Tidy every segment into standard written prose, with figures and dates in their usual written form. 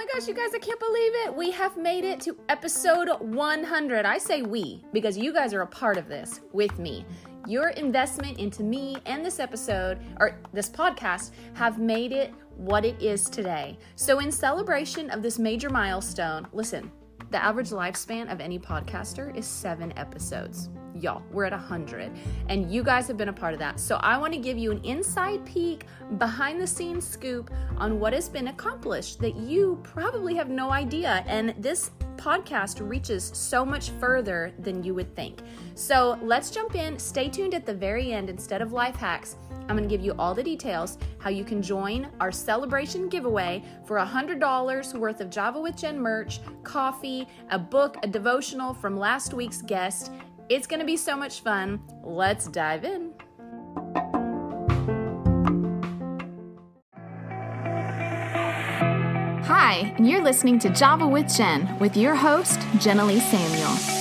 my gosh, you guys, I can't believe it. We have made it to episode 100. I say we because you guys are a part of this with me. Your investment into me and this episode, or this podcast, have made it what it is today. So in celebration of this major milestone, listen, the average lifespan of any podcaster is 7 episodes. Y'all, we're at 100, and you guys have been a part of that. So I want to give you an inside peek, behind the scenes scoop on what has been accomplished that you probably have no idea. And this podcast reaches so much further than you would think. So let's jump in. Stay tuned at the very end. Instead of life hacks, I'm going to give you all the details how you can join our celebration giveaway for $100 worth of Java with Jen merch, coffee, a book, a devotional from last week's guest. It's going to be so much fun. Let's dive in. Hi, and you're listening to Java with Jen with your host, Jenna-Lee Samuel.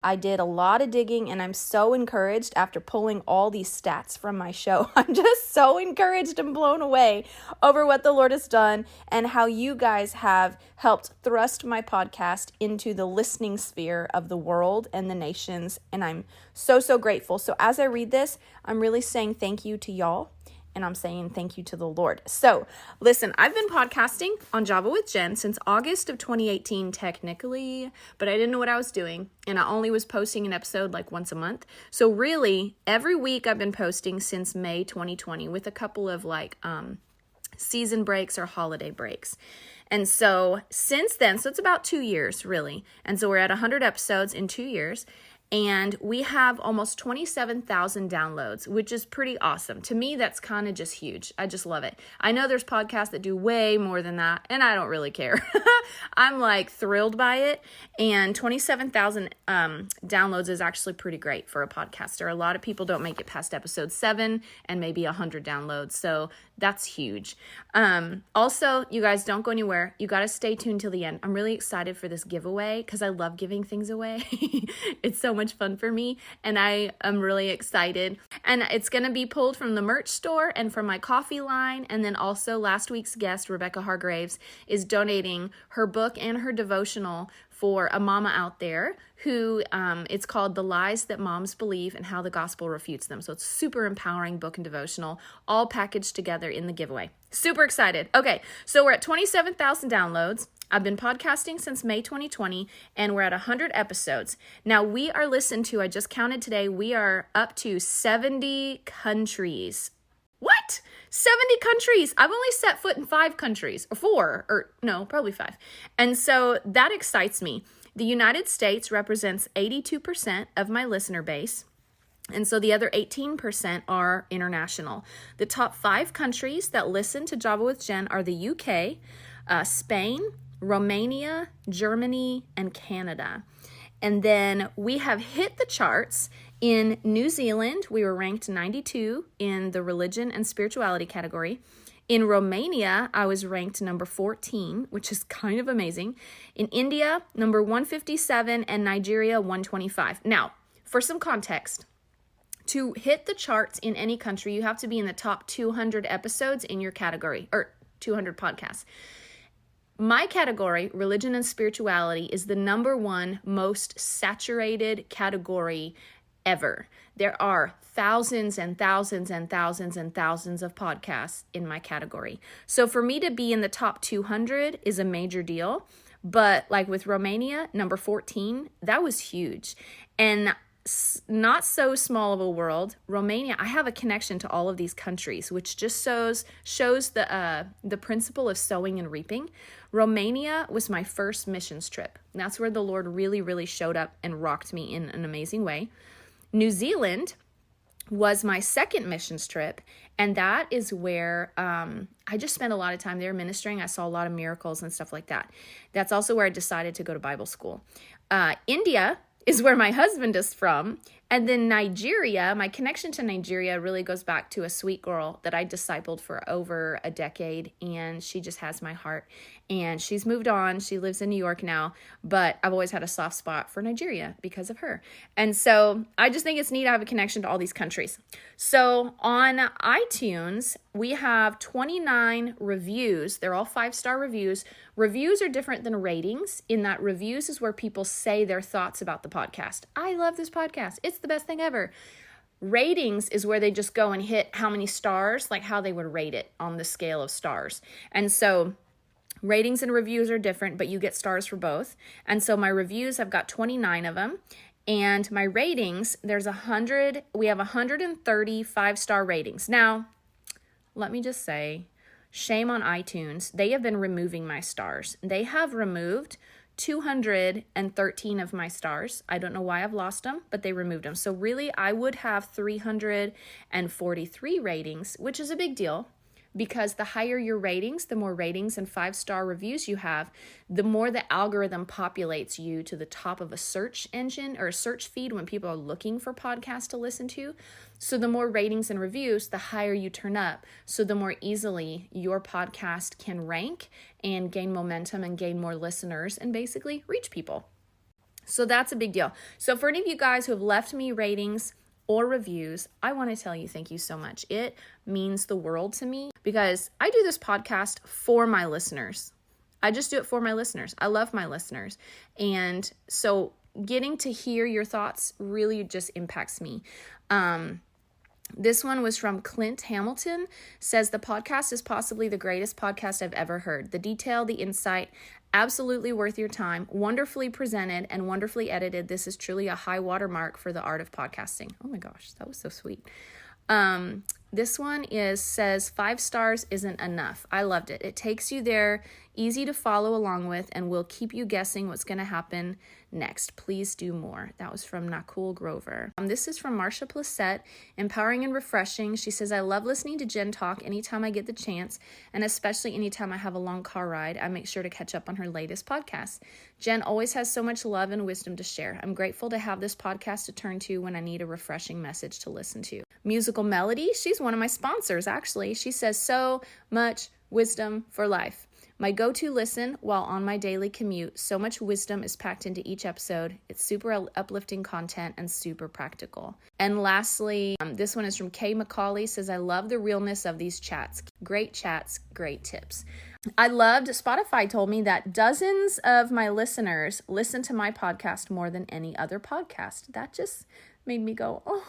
I did a lot of digging, and I'm so encouraged after pulling all these stats from my show. I'm just so encouraged and blown away over what the Lord has done and how you guys have helped thrust my podcast into the listening sphere of the world and the nations, and I'm so, so grateful. So as I read this, I'm really saying thank you to y'all. And I'm saying thank you to the Lord. So listen, I've been podcasting on Java with Jen since August of 2018 technically, but I didn't know what I was doing. And I only was posting an episode like once a month. So really every week I've been posting since May 2020 with a couple of season breaks or holiday breaks. And so since then, so it's about 2 years really. And so we're at 100 episodes in 2 years. And we have almost 27,000 downloads, which is pretty awesome. To me, that's kind of just huge. I just love it. I know there's podcasts that do way more than that, and I don't really care. I'm like thrilled by it. And 27,000 downloads is actually pretty great for a podcaster. A lot of people don't make it past episode 7 and maybe 100 downloads. So that's huge. Also, you guys don't go anywhere. You got to stay tuned till the end. I'm really excited for this giveaway because I love giving things away. It's so much fun for me, and I am really excited. And it's going to be pulled from the merch store and from my coffee line. And then also last week's guest, Rebecca Hargraves, is donating her book and her devotional for a mama out there who it's called The Lies That Moms Believe and How the Gospel Refutes Them. So it's a super empowering book and devotional, all packaged together in the giveaway. Super excited. Okay, so we're at 27,000 downloads. I've been podcasting since May 2020, and we're at 100 episodes. Now, we are listened to, I just counted today, we are up to 70 countries. What? 70 countries. I've only set foot in 5 countries, or 4, or no, probably 5. And so that excites me. The United States represents 82% of my listener base. And so the other 18% are international. The top 5 countries that listen to Java with Jen are the UK, Spain, Romania, Germany, and Canada. And then we have hit the charts in New Zealand. We were ranked 92 in the religion and spirituality category. In Romania, I was ranked number 14, which is kind of amazing. In India, number 157, and Nigeria, 125. Now, for some context, to hit the charts in any country, you have to be in the top 200 episodes in your category, or 200 podcasts. My category, religion and spirituality, is the number 1 most saturated category ever. There are thousands and thousands and thousands and thousands of podcasts in my category. So for me to be in the top 200 is a major deal. But like with Romania, number 14, that was huge. And not so small of a world. Romania, I have a connection to all of these countries, which just shows the principle of sowing and reaping. Romania was my first missions trip. And that's where the Lord really, really showed up and rocked me in an amazing way. New Zealand was my second missions trip, and that is where I just spent a lot of time there ministering. I saw a lot of miracles and stuff like that. That's also where I decided to go to Bible school. India is where my husband is from, And then Nigeria, my connection to Nigeria really goes back to a sweet girl that I discipled for over a decade, and she just has my heart. And she's moved on. She lives in New York now, but I've always had a soft spot for Nigeria because of her. And so I just think it's neat to have a connection to all these countries. So on iTunes, we have 29 reviews. They're all 5-star reviews. Reviews are different than ratings in that reviews is where people say their thoughts about the podcast. I love this podcast. It's the best thing ever. Ratings is where they just go and hit how many stars, like how they would rate it on the scale of stars. And so ratings and reviews are different, but you get stars for both. And so my reviews, I've got 29 of them. And my ratings, we have 130 5-star ratings. Now, let me just say, shame on iTunes. They have been removing my stars. They have removed 213 of my stars. I don't know why I've lost them, but they removed them. So really, I would have 343 ratings, which is a big deal. Because the higher your ratings, the more ratings and 5-star reviews you have, the more the algorithm populates you to the top of a search engine or a search feed when people are looking for podcasts to listen to. So the more ratings and reviews, the higher you turn up. So the more easily your podcast can rank and gain momentum and gain more listeners and basically reach people. So that's a big deal. So for any of you guys who have left me ratings or reviews, I want to tell you thank you so much. It means the world to me because I do this podcast for my listeners. I just do it for my listeners. I love my listeners. And so getting to hear your thoughts really just impacts me. This one was from Clint Hamilton, says the podcast is possibly the greatest podcast I've ever heard. The detail, the insight, absolutely worth your time, wonderfully presented and wonderfully edited. This is truly a high watermark for the art of podcasting. Oh my gosh, that was so sweet. This one says 5 stars isn't enough. I loved it. It takes you there, easy to follow along with, and will keep you guessing what's going to happen next. Please do more. That was from Nakul Grover. This is from Marsha Plissette, empowering and refreshing. She says, I love listening to Jen talk anytime I get the chance, and especially anytime I have a long car ride. I make sure to catch up on her latest podcast. Jen always has so much love and wisdom to share. I'm grateful to have this podcast to turn to when I need a refreshing message to listen to. Musical Melody, she's one of my sponsors, actually. She says, so much wisdom for life. My go-to listen while on my daily commute. So much wisdom is packed into each episode. It's super uplifting content and super practical. And lastly, this one is from Kay McCauley, says, I love the realness of these chats. Great chats, great tips. Spotify told me that dozens of my listeners listen to my podcast more than any other podcast. That just made me go, oh,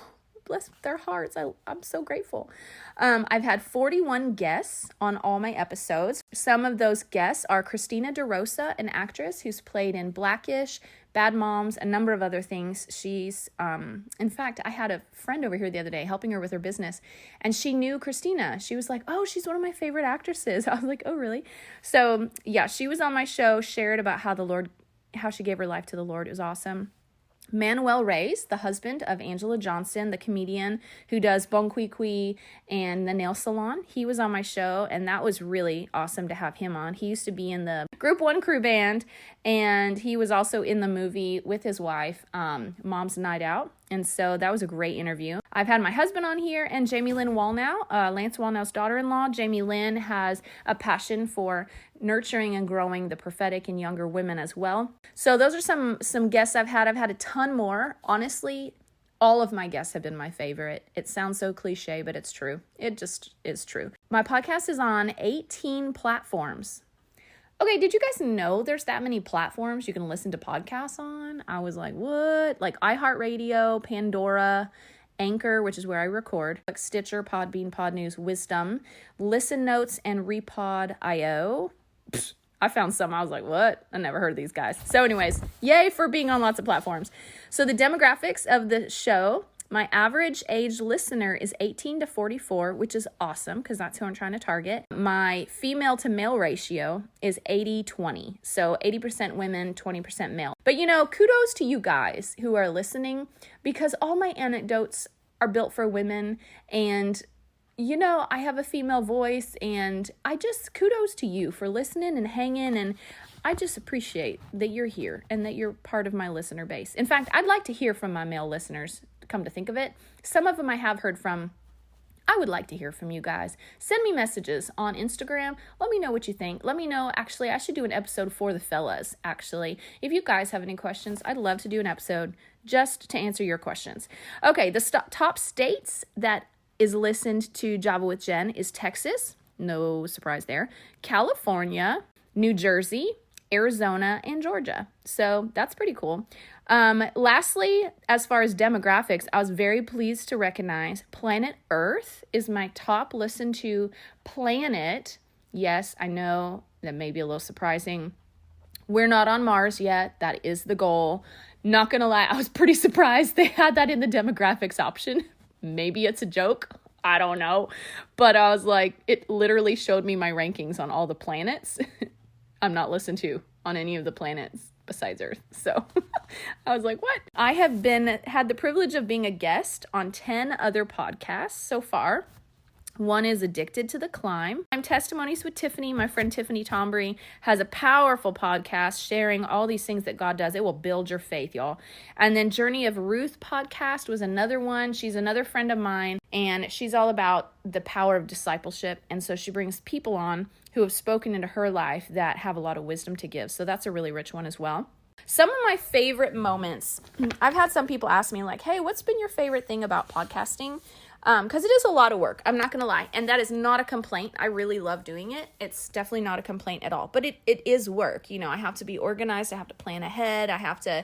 bless their hearts. I'm so grateful. I've had 41 guests on all my episodes. Some of those guests are Christina DeRosa, an actress who's played in Blackish, Bad Moms, a number of other things. She's, in fact, I had a friend over here the other day helping her with her business, and she knew Christina. She was like, oh, she's one of my favorite actresses. I was like, oh, really? So yeah, she was on my show, shared about how she gave her life to the Lord. It was awesome. Manuel Reyes, the husband of Angela Johnson, the comedian who does Bon Qui Qui and the nail salon, he was on my show, and that was really awesome to have him on. He used to be in the Group 1 crew band, and he was also in the movie with his wife, Mom's Night Out, and so that was a great interview. I've had my husband on here and Jamie Lynn Wallnow, Lance Wallnow's daughter-in-law. Jamie Lynn has a passion for nurturing and growing the prophetic in younger women as well. So those are some guests I've had. I've had a ton more. Honestly, all of my guests have been my favorite. It sounds so cliche, but it's true. It just is true. My podcast is on 18 platforms. Okay, did you guys know there's that many platforms you can listen to podcasts on? I was like, what? Like iHeartRadio, Pandora, Anchor, which is where I record, like Stitcher, Podbean, Podnews, Wisdom, Listen Notes, and Repod.io. I found some. I was like, what? I never heard of these guys. So anyways, yay for being on lots of platforms. So the demographics of the show, my average age listener is 18 to 44, which is awesome because that's who I'm trying to target. My female to male ratio is 80-20. So 80% women, 20% male. But kudos to you guys who are listening because all my anecdotes are built for women, and I have a female voice, and kudos to you for listening and hanging, and I just appreciate that you're here and that you're part of my listener base. In fact, I'd like to hear from my male listeners. come to think of it. Some of them I have heard from. I would like to hear from you guys. Send me messages on Instagram. Let me know what you think. Let me know, actually, I should do an episode for the fellas, actually. If you guys have any questions, I'd love to do an episode just to answer your questions. Okay, the top states that is listened to Java with Jen is Texas. No surprise there. California, New Jersey, Arizona, and Georgia. So that's pretty cool. Lastly, as far as demographics, I was very pleased to recognize Planet Earth is my top listened to planet. Yes, I know that may be a little surprising. We're not on Mars yet. That is the goal. Not gonna lie, I was pretty surprised they had that in the demographics option. Maybe it's a joke. I don't know. But I was like, it literally showed me my rankings on all the planets. I'm not listened to on any of the planets besides Earth. So I was like, what? I have had the privilege of being a guest on 10 other podcasts so far. One is Addicted to the Climb. I'm Testimonies with Tiffany. My friend Tiffany Tombury has a powerful podcast sharing all these things that God does. It will build your faith, y'all. And then Journey of Ruth podcast was another one. She's another friend of mine, and she's all about the power of discipleship. And so she brings people on who have spoken into her life that have a lot of wisdom to give. So that's a really rich one as well. Some of my favorite moments, I've had some people ask me like, hey, what's been your favorite thing about podcasting? Because it is a lot of work. I'm not going to lie. And that is not a complaint. I really love doing it. It's definitely not a complaint at all. But it is work. You know, I have to be organized. I have to plan ahead. I have to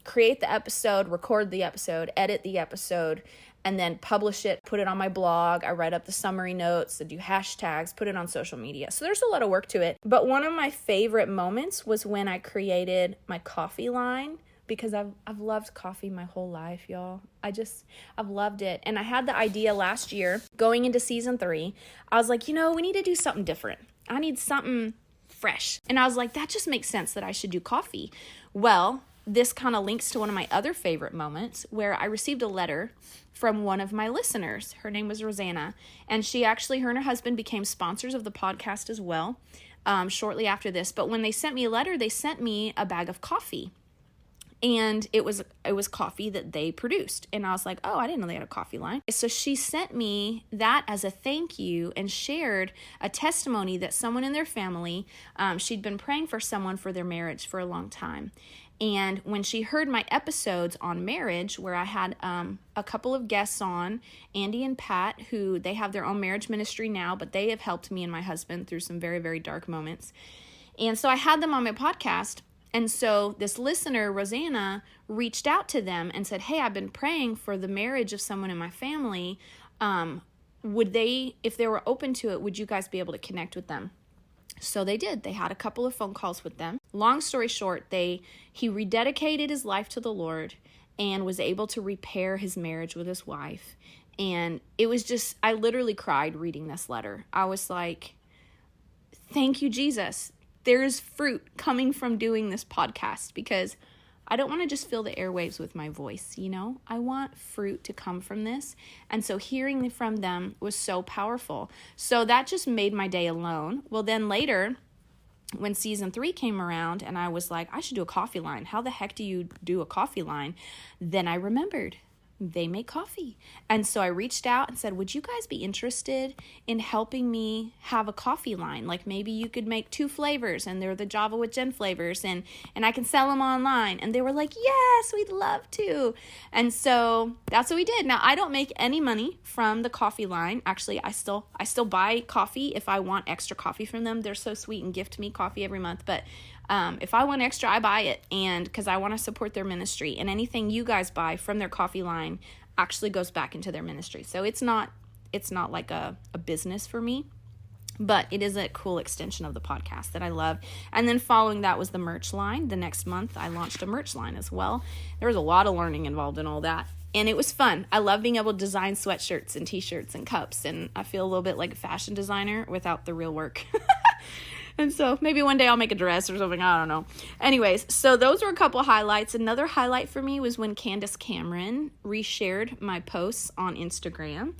create the episode, record the episode, edit the episode, and then publish it, put it on my blog. I write up the summary notes, I do hashtags, put it on social media. So there's a lot of work to it. But one of my favorite moments was when I created my coffee line, because I've loved coffee my whole life, y'all. I've loved it. And I had the idea last year, going into season 3, I was like, we need to do something different. I need something fresh. And I was like, that just makes sense that I should do coffee. Well, this kind of links to one of my other favorite moments where I received a letter from one of my listeners. Her name was Rosanna, and her and her husband became sponsors of the podcast as well shortly after this. But when they sent me a letter, they sent me a bag of coffee. And it was coffee that they produced. And I was like, oh, I didn't know they had a coffee line. So she sent me that as a thank you and shared a testimony that someone in their family, she'd been praying for someone for their marriage for a long time. And when she heard my episodes on marriage, where I had a couple of guests on, Andy and Pat, who they have their own marriage ministry now, but they have helped me and my husband through some very, very dark moments. And so I had them on my podcast. And so this listener, Rosanna, reached out to them and said, hey, I've been praying for the marriage of someone in my family. If they were open to it, would you guys be able to connect with them? So they did. They had a couple of phone calls with them. Long story short, he rededicated his life to the Lord and was able to repair his marriage with his wife. And it was just, I literally cried reading this letter. I was like, thank you, Jesus. There's fruit coming from doing this podcast, because I don't want to just fill the airwaves with my voice, I want fruit to come from this. And so hearing from them was so powerful. So that just made my day alone. Well, then later, when season 3 came around and I was like, I should do a coffee line. How the heck do you do a coffee line? Then I remembered they make coffee. And so I reached out and said, would you guys be interested in helping me have a coffee line? Like maybe you could make 2 flavors, and they're the Java with Jen flavors, and I can sell them online. And they were like, yes, we'd love to. And so that's what we did. Now, I don't make any money from the coffee line. Actually, I still buy coffee if I want extra coffee from them. They're so sweet and gift me coffee every month. But if I want extra, I buy it, and because I want to support their ministry. And anything you guys buy from their coffee line actually goes back into their ministry. So it's not like a business for me, but it is a cool extension of the podcast that I love. And then following that was the merch line. The next month, I launched a merch line as well. There was a lot of learning involved in all that. And it was fun. I love being able to design sweatshirts and t-shirts and cups. And I feel a little bit like a fashion designer without the real work. And so maybe one day I'll make a dress or something. I don't know. Anyways, so those were a couple of highlights. Another highlight for me was when Candace Cameron reshared my posts on Instagram.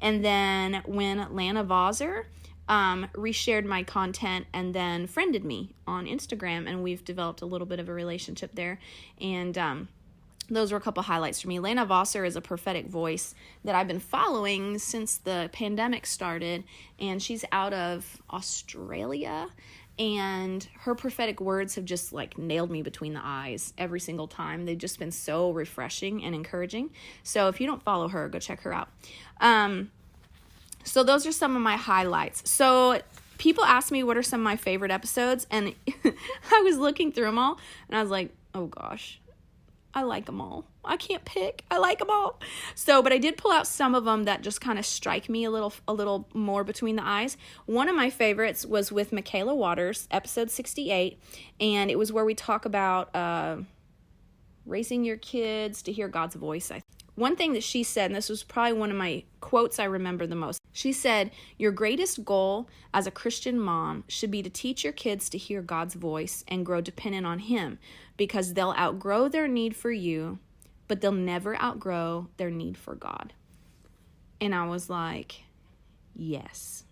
And then when Lana Vauser reshared my content and then friended me on Instagram. And we've developed a little bit of a relationship there. And those were a couple highlights for me. Lena Vosser is a prophetic voice that I've been following since the pandemic started, and she's out of Australia, and her prophetic words have just like nailed me between the eyes every single time. They've just been so refreshing and encouraging. So if you don't follow her, go check her out. So those are some of my highlights. So people ask me what are some of my favorite episodes, and I was looking through them all, and I was like, oh gosh, I like them all. I can't pick. I like them all. So, but I did pull out some of them that just kind of strike me a little more between the eyes. One of my favorites was with Michaela Waters, episode 68, and it was where we talk about raising your kids to hear God's voice. One thing that she said, and this was probably one of my quotes I remember the most, she said, your greatest goal as a Christian mom should be to teach your kids to hear God's voice and grow dependent on Him, because they'll outgrow their need for you, but they'll never outgrow their need for God. And I was like, yes.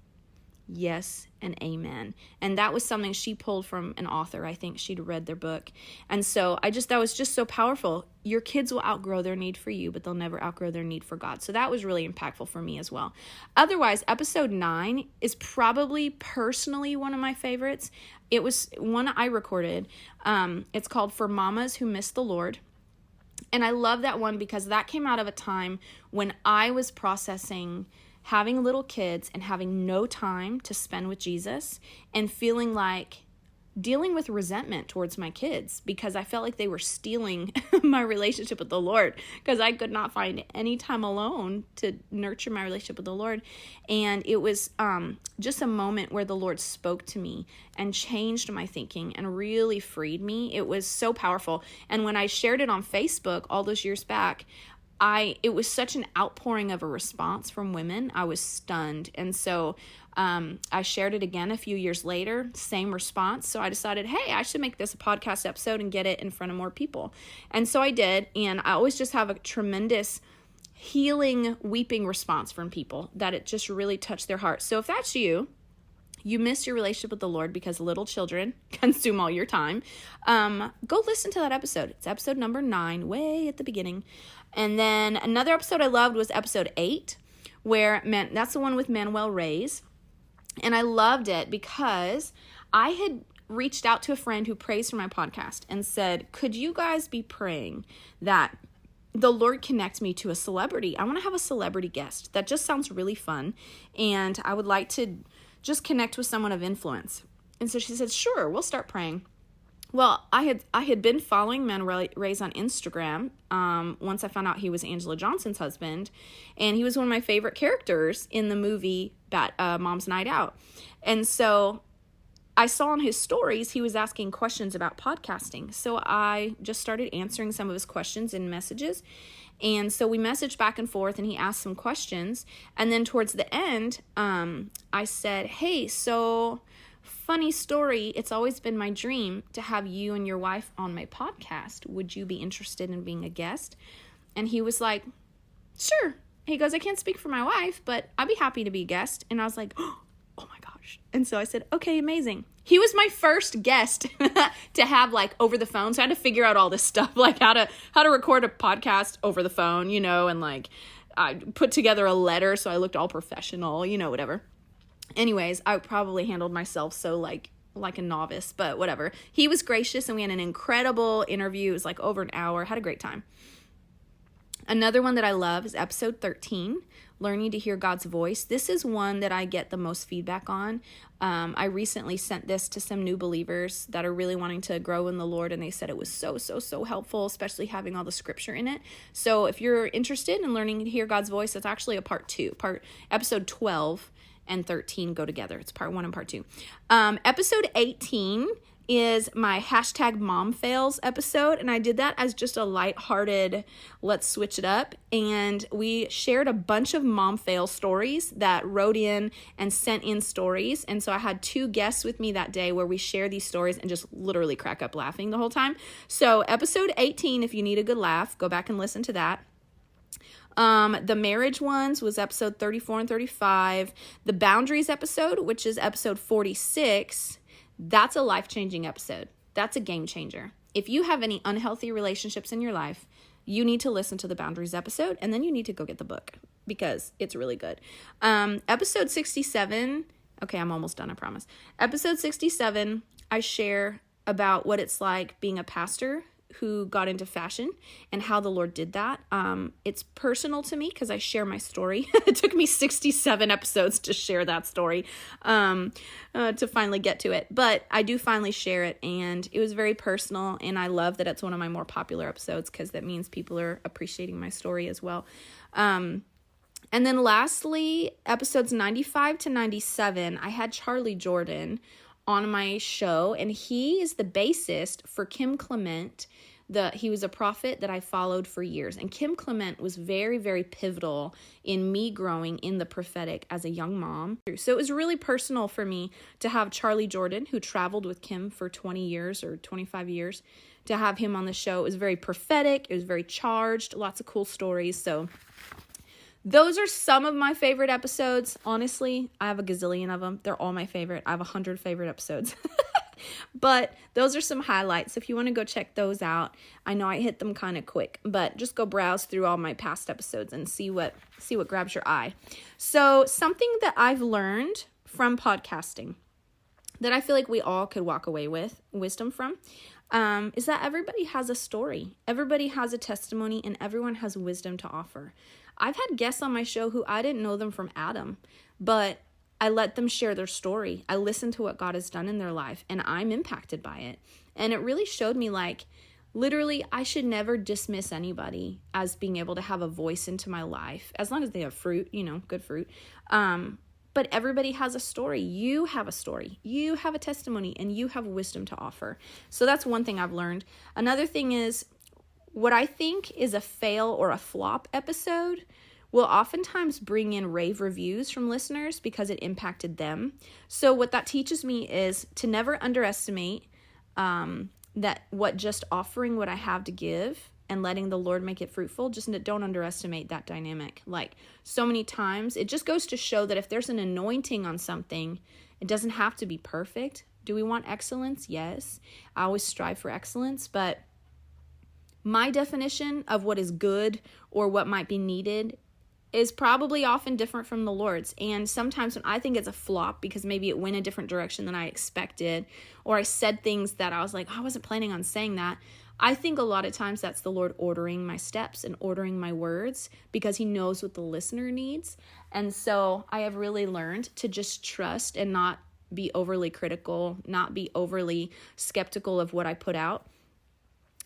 Yes and amen. And that was something she pulled from an author. I think she'd read their book. And so that was just so powerful. Your kids will outgrow their need for you, but they'll never outgrow their need for God. So that was really impactful for me as well. Otherwise, episode 9 is probably personally one of my favorites. It was one I recorded. It's called For Mamas Who Miss the Lord. And I love that one because that came out of a time when I was processing having little kids and having no time to spend with Jesus, and feeling like dealing with resentment towards my kids because I felt like they were stealing my relationship with the Lord, because I could not find any time alone to nurture my relationship with the Lord. And it was just a moment where the Lord spoke to me and changed my thinking and really freed me. It was so powerful. And when I shared it on Facebook all those years back, it was such an outpouring of a response from women. I was stunned. And so I shared it again a few years later, same response. So I decided, hey, I should make this a podcast episode and get it in front of more people. And so I did. And I always just have a tremendous healing, weeping response from people that it just really touched their heart. So if that's you miss your relationship with the Lord because little children consume all your time, go listen to that episode. It's episode number 9, way at the beginning. And then another episode I loved was episode 8, where that's the one with Manuel Reyes. And I loved it because I had reached out to a friend who prays for my podcast and said, could you guys be praying that the Lord connects me to a celebrity? I want to have a celebrity guest. That just sounds really fun. And I would like to just connect with someone of influence. And so she said, sure, we'll start praying. Well, I had been following Manuel Reyes on Instagram once I found out he was Angela Johnson's husband, and he was one of my favorite characters in the movie Mom's Night Out. And so I saw on his stories he was asking questions about podcasting. So I just started answering some of his questions in messages. And so we messaged back and forth, and he asked some questions. And then towards the end, I said, hey, so funny story, it's always been my dream to have you and your wife on my podcast. Would you be interested in being a guest? And he was like, sure. He goes, I can't speak for my wife, but I'd be happy to be a guest. And I was like, oh my gosh. And so I said, okay, amazing. He was my first guest to have like over the phone. So I had to figure out all this stuff, like how to record a podcast over the phone, and like I put together a letter so I looked all professional, whatever. Anyways, I probably handled myself so like a novice, but whatever. He was gracious, and we had an incredible interview. It was like over an hour. Had a great time. Another one that I love is episode 13, Learning to Hear God's Voice. This is one that I get the most feedback on. I recently sent this to some new believers that are really wanting to grow in the Lord, and they said it was so helpful, especially having all the scripture in it. So if you're interested in learning to hear God's voice, it's actually a part 2. Episode 12 and 13 go together. It's part 1 and part 2. Episode 18 is my #MomFails episode, and I did that as just a lighthearted, let's switch it up, and we shared a bunch of mom fail stories that wrote in and sent in stories, and so I had 2 guests with me that day where we share these stories and just literally crack up laughing the whole time. So episode 18, if you need a good laugh, go back and listen to that. The marriage ones was episode 34 and 35. The boundaries episode, which is episode 46, that's a life-changing episode. That's a game changer. If you have any unhealthy relationships in your life, you need to listen to the Boundaries episode, and then you need to go get the book because it's really good. Episode 67, okay, I'm almost done, I promise. Episode 67, I share about what it's like being a pastor who got into fashion and how the Lord did that. It's personal to me because I share my story. It took me 67 episodes to share that story, to finally get to it. But I do finally share it, and it was very personal, and I love that it's one of my more popular episodes because that means people are appreciating my story as well. And then lastly, episodes 95 to 97, I had Charlie Jordan on my show, and he is the bassist for Kim Clement. He was a prophet that I followed for years, and Kim Clement was very, very pivotal in me growing in the prophetic as a young mom. So it was really personal for me to have Charlie Jordan, who traveled with Kim for 20 years or 25 years, to have him on the show. It was very prophetic. It was very charged, lots of cool stories. So those are some of my favorite episodes. Honestly, I have a gazillion of them. They're all my favorite. I have 100 favorite episodes. But those are some highlights. If you want to go check those out, I know I hit them kind of quick, but just go browse through all my past episodes and see what grabs your eye. So something that I've learned from podcasting that I feel like we all could walk away with wisdom from, is that everybody has a story. Everybody has a testimony, and everyone has wisdom to offer. I've had guests on my show who I didn't know them from Adam, but I let them share their story. I listened to what God has done in their life, and I'm impacted by it. And it really showed me, like, literally, I should never dismiss anybody as being able to have a voice into my life, as long as they have fruit, good fruit. But everybody has a story. You have a story. You have a testimony, and you have wisdom to offer. So that's one thing I've learned. Another thing is, what I think is a fail or a flop episode will oftentimes bring in rave reviews from listeners because it impacted them. So what that teaches me is to never underestimate that what just offering what I have to give and letting the Lord make it fruitful, just don't underestimate that dynamic. Like, so many times, it just goes to show that if there's an anointing on something, it doesn't have to be perfect. Do we want excellence? Yes. I always strive for excellence, but my definition of what is good or what might be needed is probably often different from the Lord's. And sometimes when I think it's a flop because maybe it went a different direction than I expected, or I said things that I was like, I wasn't planning on saying that, I think a lot of times that's the Lord ordering my steps and ordering my words because he knows what the listener needs. And so I have really learned to just trust and not be overly critical, not be overly skeptical of what I put out,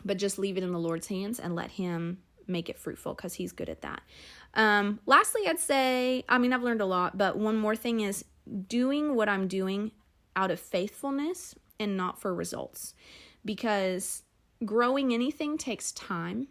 but just leave it in the Lord's hands and let him make it fruitful because he's good at that. Lastly, I'd say, I've learned a lot, but one more thing is doing what I'm doing out of faithfulness and not for results, because growing anything takes time,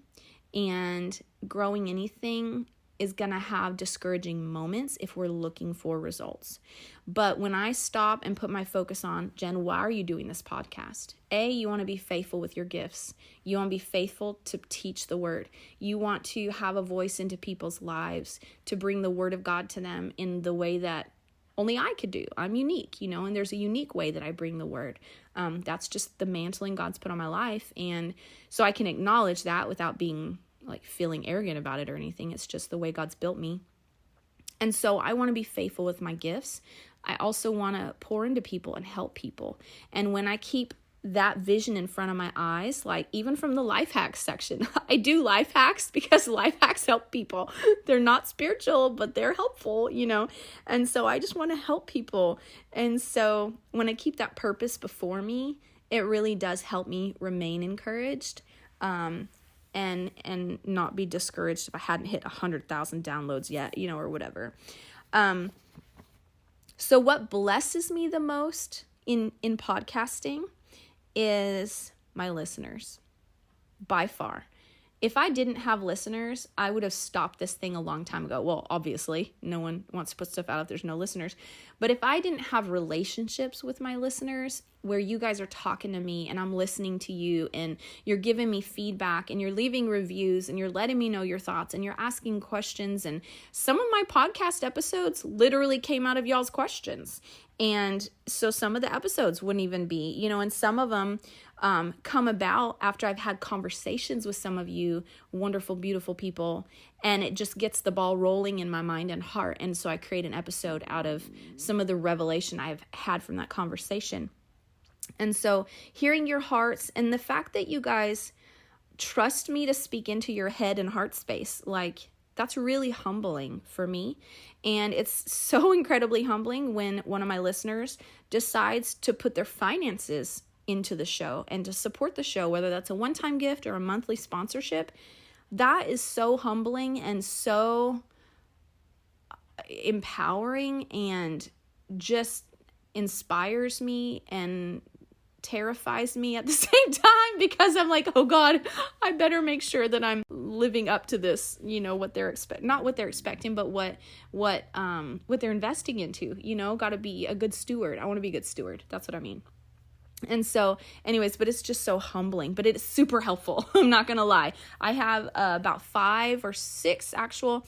and growing anything is going to have discouraging moments if we're looking for results. But when I stop and put my focus on, Jen, why are you doing this podcast? You want to be faithful with your gifts. You want to be faithful to teach the word. You want to have a voice into people's lives, to bring the word of God to them in the way that only I could do. I'm unique, and there's a unique way that I bring the word. That's just the mantling God's put on my life. And so I can acknowledge that without being like feeling arrogant about it or anything. It's just the way God's built me. And so I want to be faithful with my gifts. I also want to pour into people and help people. And when I keep that vision in front of my eyes, like even from the life hacks section, I do life hacks because life hacks help people. They're not spiritual, but they're helpful, And so I just want to help people. And so when I keep that purpose before me, it really does help me remain encouraged. And not be discouraged if I hadn't hit 100,000 downloads yet, or whatever. So what blesses me the most in podcasting is my listeners, by far. If I didn't have listeners, I would have stopped this thing a long time ago. Well, obviously, no one wants to put stuff out if there's no listeners. But if I didn't have relationships with my listeners, where you guys are talking to me and I'm listening to you and you're giving me feedback and you're leaving reviews and you're letting me know your thoughts and you're asking questions, and some of my podcast episodes literally came out of y'all's questions. And so some of the episodes wouldn't even be, and some of them come about after I've had conversations with some of you wonderful, beautiful people, and it just gets the ball rolling in my mind and heart. And so I create an episode out of some of the revelation I've had from that conversation. And so hearing your hearts and the fact that you guys trust me to speak into your head and heart space, that's really humbling for me. And it's so incredibly humbling when one of my listeners decides to put their finances into the show and to support the show, whether that's a one-time gift or a monthly sponsorship. That is so humbling and so empowering and just inspires me and terrifies me at the same time, because I'm like, oh God, I better make sure that I'm living up to this, what they're not what they're expecting, but what they're investing into, got to be a good steward. I want to be a good steward. That's what I mean. And so anyways, but it's just so humbling, but it's super helpful. I'm not going to lie. I have about 5 or 6 actual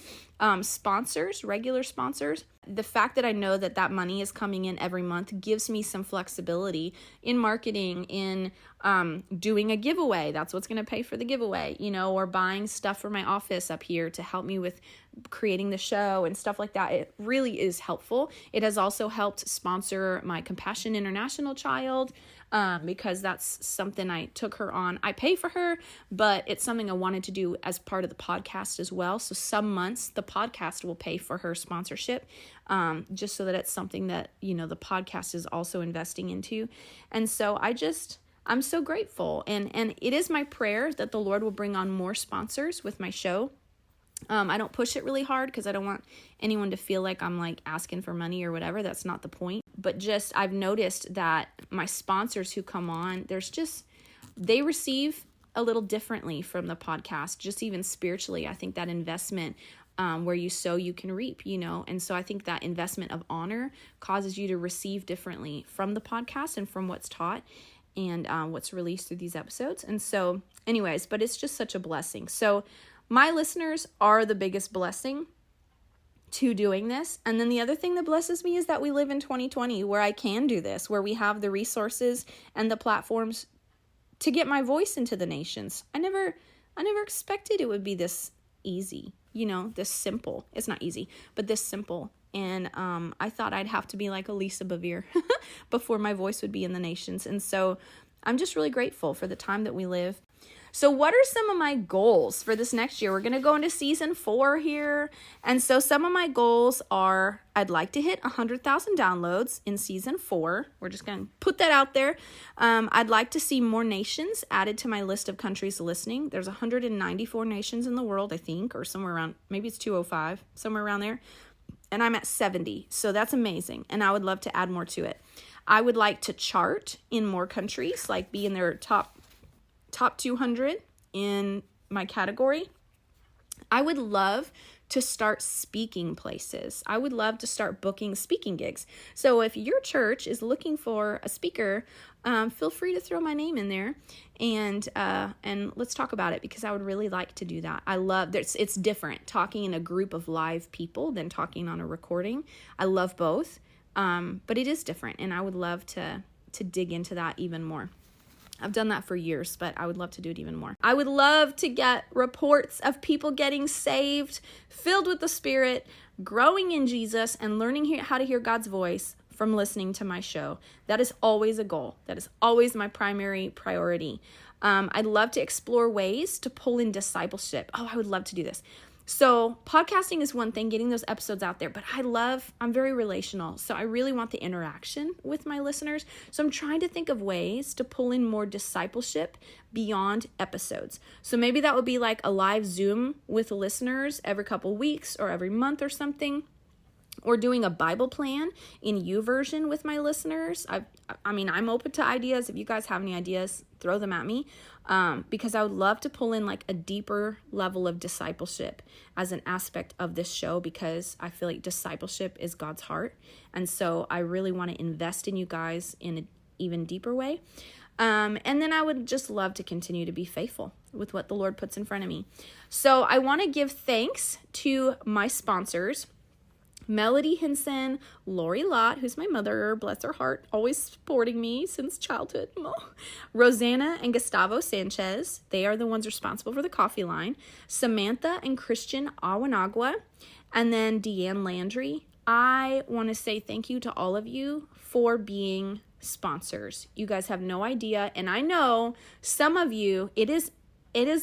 sponsors, regular sponsors. The fact that I know that money is coming in every month gives me some flexibility in marketing, in doing a giveaway. That's what's going to pay for the giveaway, or buying stuff for my office up here to help me with creating the show and stuff like that. It really is helpful. It has also helped sponsor my Compassion International child, because that's something I took her on. I pay for her, but it's something I wanted to do as part of the podcast as well. So some months the podcast will pay for her sponsorship, just so that it's something that, the podcast is also investing into. And so I'm so grateful. And it is my prayer that the Lord will bring on more sponsors with my show. I don't push it really hard because I don't want anyone to feel like I'm asking for money or whatever. That's not the point. But just I've noticed that my sponsors who come on, they receive a little differently from the podcast, just even spiritually. I think that investment, where you sow, you can reap, and so I think that investment of honor causes you to receive differently from the podcast and from what's taught and what's released through these episodes. And so anyways, but it's just such a blessing. So my listeners are the biggest blessing to doing this. And then the other thing that blesses me is that we live in 2020 where I can do this, where we have the resources and the platforms to get my voice into the nations. I never expected it would be this easy, this simple. It's not easy, but this simple. And I thought I'd have to be like Elisa Bevere before my voice would be in the nations. And so I'm just really grateful for the time that we live. So what are some of my goals for this next year? We're going to go into season 4 here. And so some of my goals are, I'd like to hit 100,000 downloads in season 4. We're just going to put that out there. I'd like to see more nations added to my list of countries listening. There's 194 nations in the world, I think, or somewhere around, maybe it's 205, somewhere around there. And I'm at 70. So that's amazing. And I would love to add more to it. I would like to chart in more countries, be in their top 200 in my category. I would love to start speaking places. I would love to start booking speaking gigs. So if your church is looking for a speaker, feel free to throw my name in there and let's talk about it, because I would really like to do that. I love it's different talking in a group of live people than talking on a recording. I love both, but it is different, and I would love to dig into that even more. I've done that for years, but I would love to do it even more. I would love to get reports of people getting saved, filled with the Spirit, growing in Jesus, and learning how to hear God's voice from listening to my show. That is always a goal. That is always my primary priority. I'd love to explore ways to pull in discipleship. Oh, I would love to do this. So podcasting is one thing, getting those episodes out there, but I'm very relational. So I really want the interaction with my listeners. So I'm trying to think of ways to pull in more discipleship beyond episodes. So maybe that would be like a live Zoom with listeners every couple weeks or every month or something. Or doing a Bible plan in YouVersion with my listeners. I'm open to ideas. If you guys have any ideas, throw them at me. Because I would love to pull in a deeper level of discipleship as an aspect of this show, because I feel like discipleship is God's heart. And so I really want to invest in you guys in an even deeper way. And then I would just love to continue to be faithful with what the Lord puts in front of me. So I want to give thanks to my sponsors. Melody Hinson, Lori Lott, who's my mother, bless her heart, always supporting me since childhood. Rosanna and Gustavo Sanchez, they are the ones responsible for the coffee line. Samantha and Christian Awanagua, and then Deanne Landry. I want to say thank you to all of you for being sponsors. You guys have no idea, and I know some of you, it is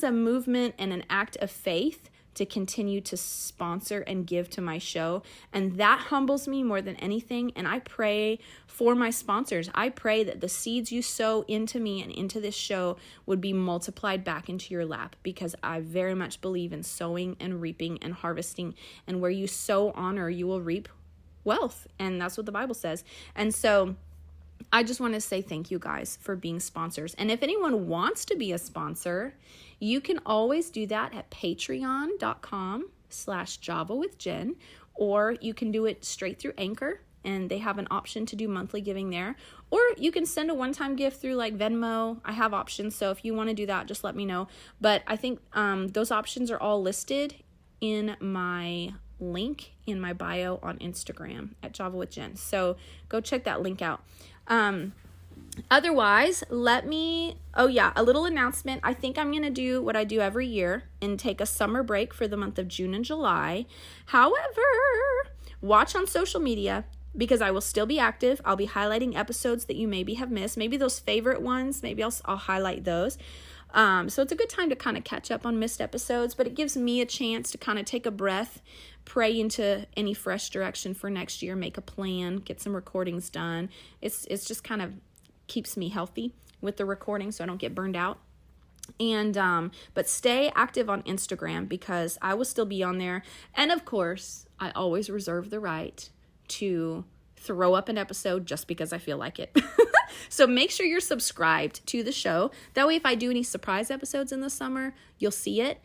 a movement and an act of faith to continue to sponsor and give to my show. And that humbles me more than anything. And I pray for my sponsors. I pray that the seeds you sow into me and into this show would be multiplied back into your lap, because I very much believe in sowing and reaping and harvesting. And where you sow honor, you will reap wealth. And that's what the Bible says. And so I just want to say thank you guys for being sponsors. And if anyone wants to be a sponsor, you can always do that at patreon.com/JavaWithJen, or you can do it straight through Anchor, and they have an option to do monthly giving there. Or you can send a one-time gift through like Venmo. I have options, so if you want to do that, just let me know. But I think those options are all listed in my link in my bio on Instagram at JavaWithJen. So go check that link out. Otherwise, a little announcement. I think I'm going to do what I do every year and take a summer break for the month of June and July. However, watch on social media, because I will still be active. I'll be highlighting episodes that you maybe have missed. Maybe those favorite ones, maybe I'll highlight those. So it's a good time to kind of catch up on missed episodes, but it gives me a chance to kind of take a breath, pray into any fresh direction for next year, make a plan, get some recordings done. It's just kind of keeps me healthy with the recording so I don't get burned out. And but stay active on Instagram, because I will still be on there. And of course, I always reserve the right to throw up an episode just because I feel like it. So make sure you're subscribed to the show. That way, if I do any surprise episodes in the summer, you'll see it.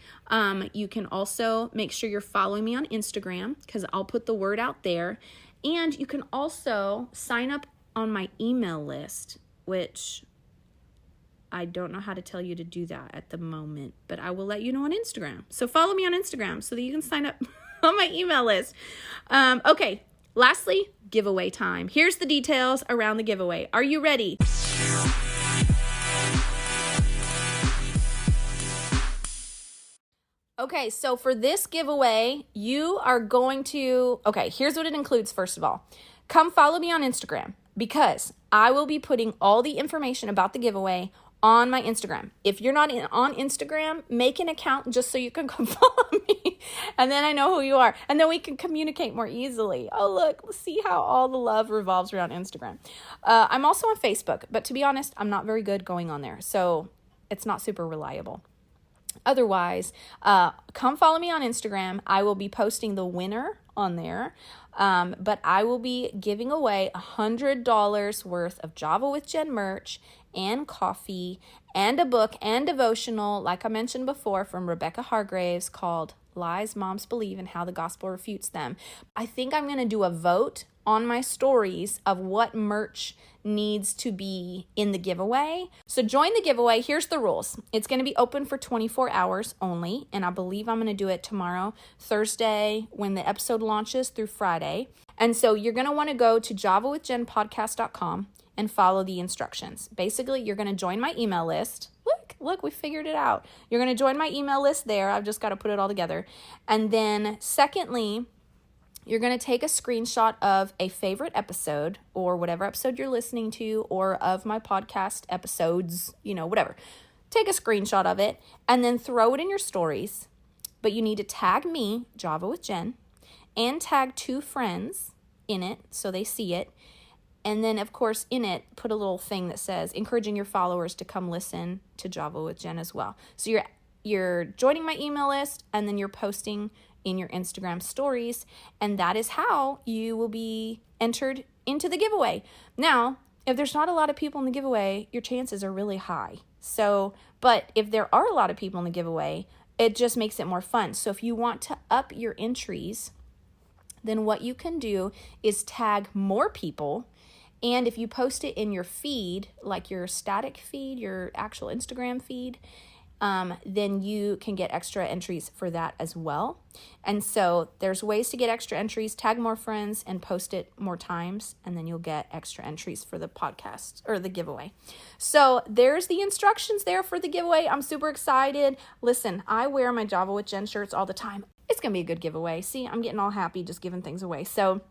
You can also make sure you're following me on Instagram, because I'll put the word out there. And you can also sign up on my email list, which I don't know how to tell you to do that at the moment, but I will let you know on Instagram. So follow me on Instagram so that you can sign up on my email list. Okay. Lastly, giveaway time. Here's the details around the giveaway. Are you ready? Okay, so for this giveaway, you are going to... Okay, here's what it includes, first of all. Come follow me on Instagram, because I will be putting all the information about the giveaway on my Instagram. If you're not on Instagram, make an account just so you can come follow me. And then I know who you are. And then we can communicate more easily. Oh, look, see how all the love revolves around Instagram. I'm also on Facebook, but to be honest, I'm not very good going on there. So it's not super reliable. Otherwise, come follow me on Instagram. I will be posting the winner on there. But I will be giving away $100 worth of Java with Jen merch and coffee and a book and devotional, like I mentioned before, from Rebecca Hargraves, called Lies Moms Believe and How the Gospel Refutes Them. I think I'm going to do a vote on my stories of what merch needs to be in the giveaway. So join the giveaway. Here's the rules. It's going to be open for 24 hours only, and I believe I'm going to do it tomorrow, Thursday, when the episode launches, through Friday. And so you're going to want to go to javawithjenpodcast.com and follow the instructions. Basically, you're going to join my email list. Look, we figured it out. You're going to join my email list there. I've just got to put it all together. And then secondly, you're going to take a screenshot of a favorite episode, or whatever episode you're listening to, or of my podcast episodes, whatever. Take a screenshot of it and then throw it in your stories. But you need to tag me, Java with Jen, and tag 2 friends in it so they see it. And then, of course, in it, put a little thing that says, encouraging your followers to come listen to Java with Jen as well. So you're joining my email list, and then you're posting in your Instagram stories, and that is how you will be entered into the giveaway. Now, if there's not a lot of people in the giveaway, your chances are really high. But if there are a lot of people in the giveaway, it just makes it more fun. So if you want to up your entries, then what you can do is tag more people. And if you post it in your feed, like your static feed, your actual Instagram feed, then you can get extra entries for that as well. And so there's ways to get extra entries. Tag more friends and post it more times, and then you'll get extra entries for the podcast or the giveaway. So there's the instructions there for the giveaway. I'm super excited. Listen, I wear my Java with Jen shirts all the time. It's going to be a good giveaway. See, I'm getting all happy just giving things away. So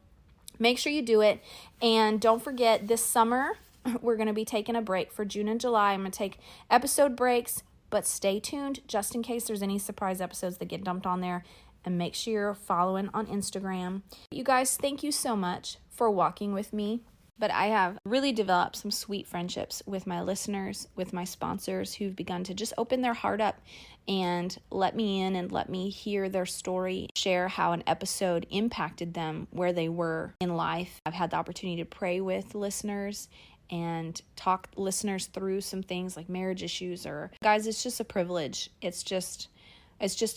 make sure you do it. And don't forget, this summer, we're going to be taking a break for June and July. I'm going to take episode breaks, but stay tuned just in case there's any surprise episodes that get dumped on there. And make sure you're following on Instagram. You guys, thank you so much for walking with me. But I have really developed some sweet friendships with my listeners, with my sponsors who've begun to just open their heart up and let me in and let me hear their story, share how an episode impacted them where they were in life. I've had the opportunity to pray with listeners and talk listeners through some things like marriage issues, or guys, it's just a privilege. It's just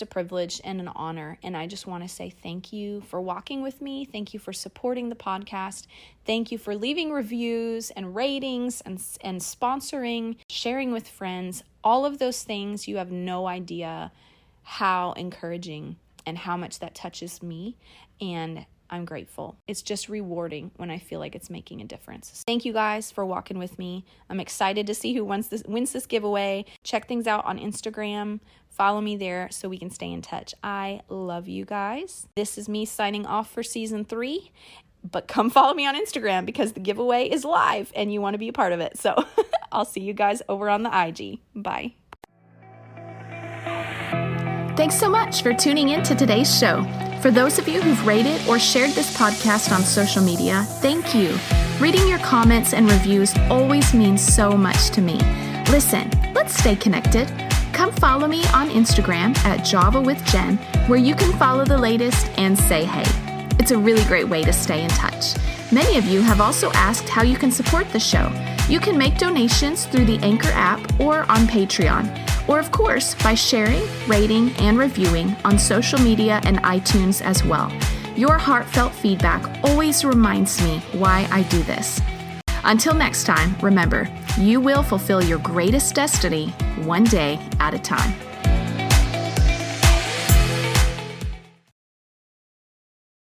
a privilege and an honor. And I just want to say thank you for walking with me. Thank you for supporting the podcast. Thank you for leaving reviews and ratings and sponsoring, sharing with friends. All of those things, you have no idea how encouraging and how much that touches me. And I'm grateful. It's just rewarding when I feel like it's making a difference. Thank you guys for walking with me. I'm excited to see who wins this giveaway. Check things out on Instagram. Follow me there so we can stay in touch. I love you guys. This is me signing off for season 3, but come follow me on Instagram because the giveaway is live and you want to be a part of it. So I'll see you guys over on the IG. Bye. Thanks so much for tuning in to today's show. For those of you who've rated or shared this podcast on social media, thank you. Reading your comments and reviews always means so much to me. Listen, let's stay connected. Come follow me on Instagram at Java with Jen, where you can follow the latest and say hey. It's a really great way to stay in touch. Many of you have also asked how you can support the show. You can make donations through the Anchor app or on Patreon. Or of course, by sharing, rating, and reviewing on social media and iTunes as well. Your heartfelt feedback always reminds me why I do this. Until next time, remember, you will fulfill your greatest destiny one day at a time.